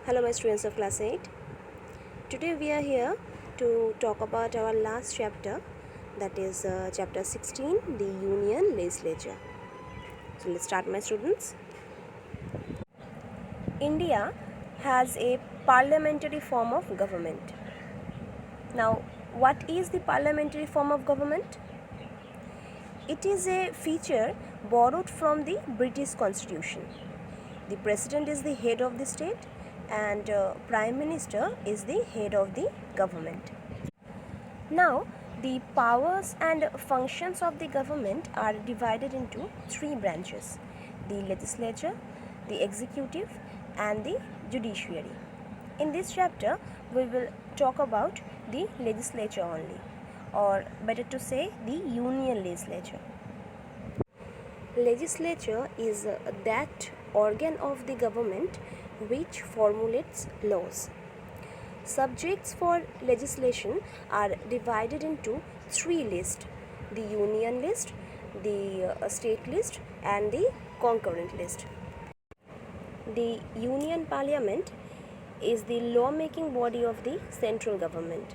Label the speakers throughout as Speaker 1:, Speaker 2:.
Speaker 1: Hello my students of class 8. Today we are here to talk about our last chapter, that is chapter 16, the Union Legislature. So let's start my students. India has a parliamentary form of government. Now what is the parliamentary form of government? It is a feature borrowed from the British Constitution. The President is the head of the state and Prime Minister is the head of the government. Now, the powers and functions of the government are divided into three branches: the legislature, the executive, and the judiciary. In this chapter, we will talk about the legislature only, or better to say, the Union Legislature. Legislature is that organ of the government which formulates laws. Subjects for legislation are divided into three lists: the union list, the state list, and the concurrent list. The Union Parliament is the lawmaking body of the central government.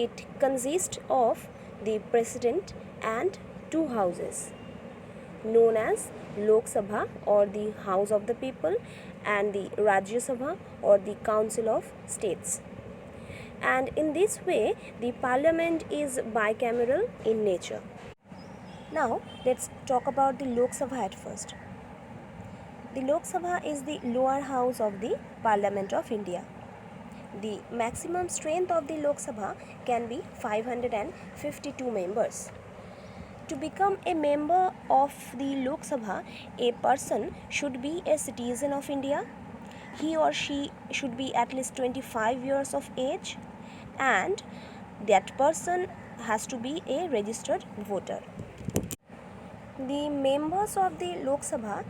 Speaker 1: It consists of the President and two houses, known as Lok Sabha or the House of the People, and the Rajya Sabha or the Council of States. And in this way, the parliament is bicameral in nature. Now, let's talk about the Lok Sabha at first. The Lok Sabha is the lower house of the Parliament of India. The maximum strength of the Lok Sabha can be 552 members. To become a member of the Lok Sabha, a person should be a citizen of India. He or she should be at least 25 years of age, and that person has to be a registered voter. The members of the Lok Sabha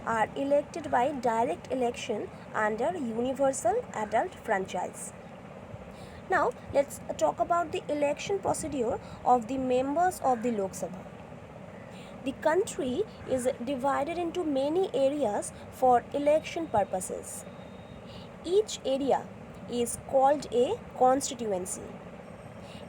Speaker 1: are elected by direct election under universal adult franchise. Now, let's talk about the election procedure of the members of the Lok Sabha. The country is divided into many areas for election purposes. Each area is called a constituency.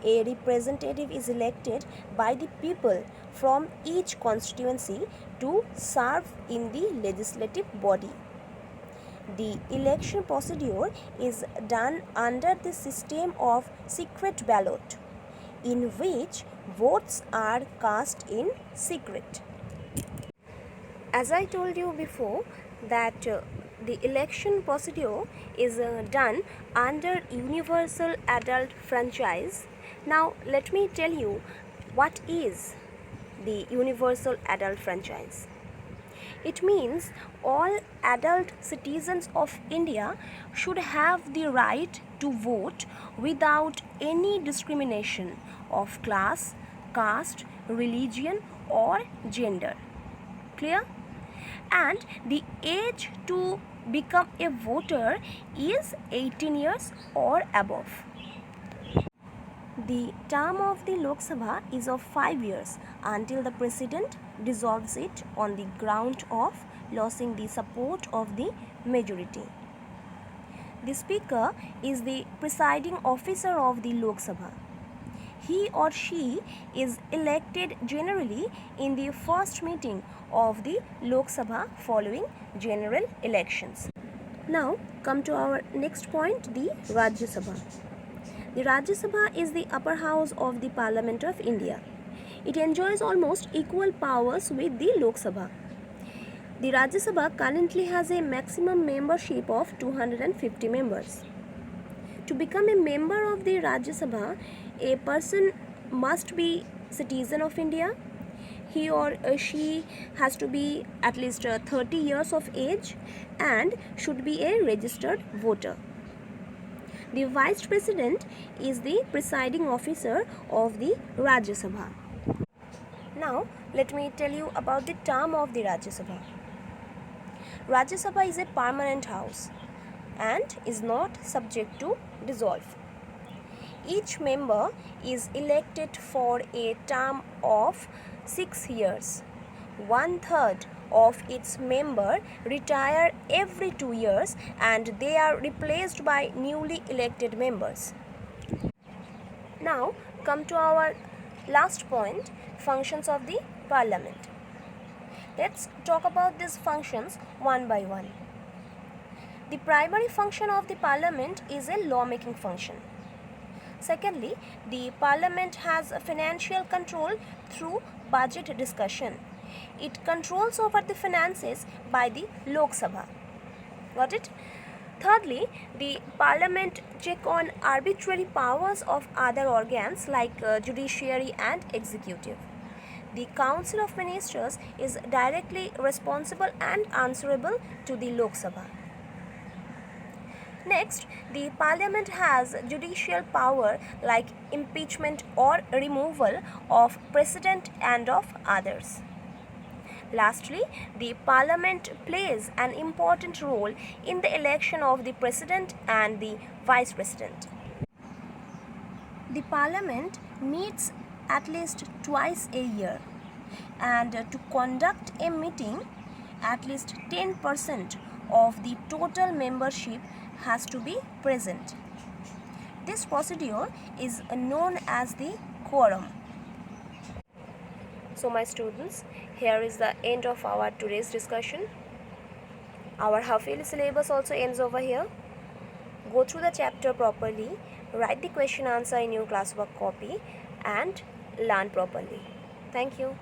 Speaker 1: A representative is elected by the people from each constituency to serve in the legislative body. The election procedure is done under the system of secret ballot, in which votes are cast in secret. As I told you before that the election procedure is done under universal adult franchise. Now let me tell you what is the universal adult franchise. It means all adult citizens of India should have the right to vote without any discrimination of class, caste, religion, or gender. Clear? And the age to become a voter is 18 years or above. The term of the Lok Sabha is of 5 years until the President dissolves it on the ground of losing the support of the majority. The Speaker is the presiding officer of the Lok Sabha. He or she is elected generally in the first meeting of the Lok Sabha following general elections. Now come to our next point, the Rajya Sabha. The Rajya Sabha is the upper house of the Parliament of India. It enjoys almost equal powers with the Lok Sabha. The Rajya Sabha currently has a maximum membership of 250 members. To become a member of the Rajya Sabha, a person must be citizen of India. He or she has to be at least 30 years of age and should be a registered voter. The Vice President is the presiding officer of the Rajya Sabha. Now, let me tell you about the term of the Rajya Sabha. Rajya Sabha is a permanent house and is not subject to dissolve. Each member is elected for a term of 6 years. 1/3 of its member retire every 2 years and they are replaced by newly elected members. Now come to our last point, functions of the parliament. Let's talk about these functions one by one. The primary function of the parliament is a lawmaking function. Secondly, the parliament has a financial control through budget discussion. It controls over the finances by the Lok Sabha. Got it? Thirdly, the parliament check on arbitrary powers of other organs like judiciary and executive. The Council of Ministers is directly responsible and answerable to the Lok Sabha. Next, the parliament has judicial power like impeachment or removal of president and of others. Lastly, the parliament plays an important role in the election of the president and the vice president. The parliament meets at least twice a year, and to conduct a meeting, at least 10% of the total membership has to be present. This procedure is known as the quorum. So my students, here is the end of our today's discussion. Our half-yearly syllabus also ends over here. Go through the chapter properly, write the question answer in your classwork copy and learn properly. Thank you.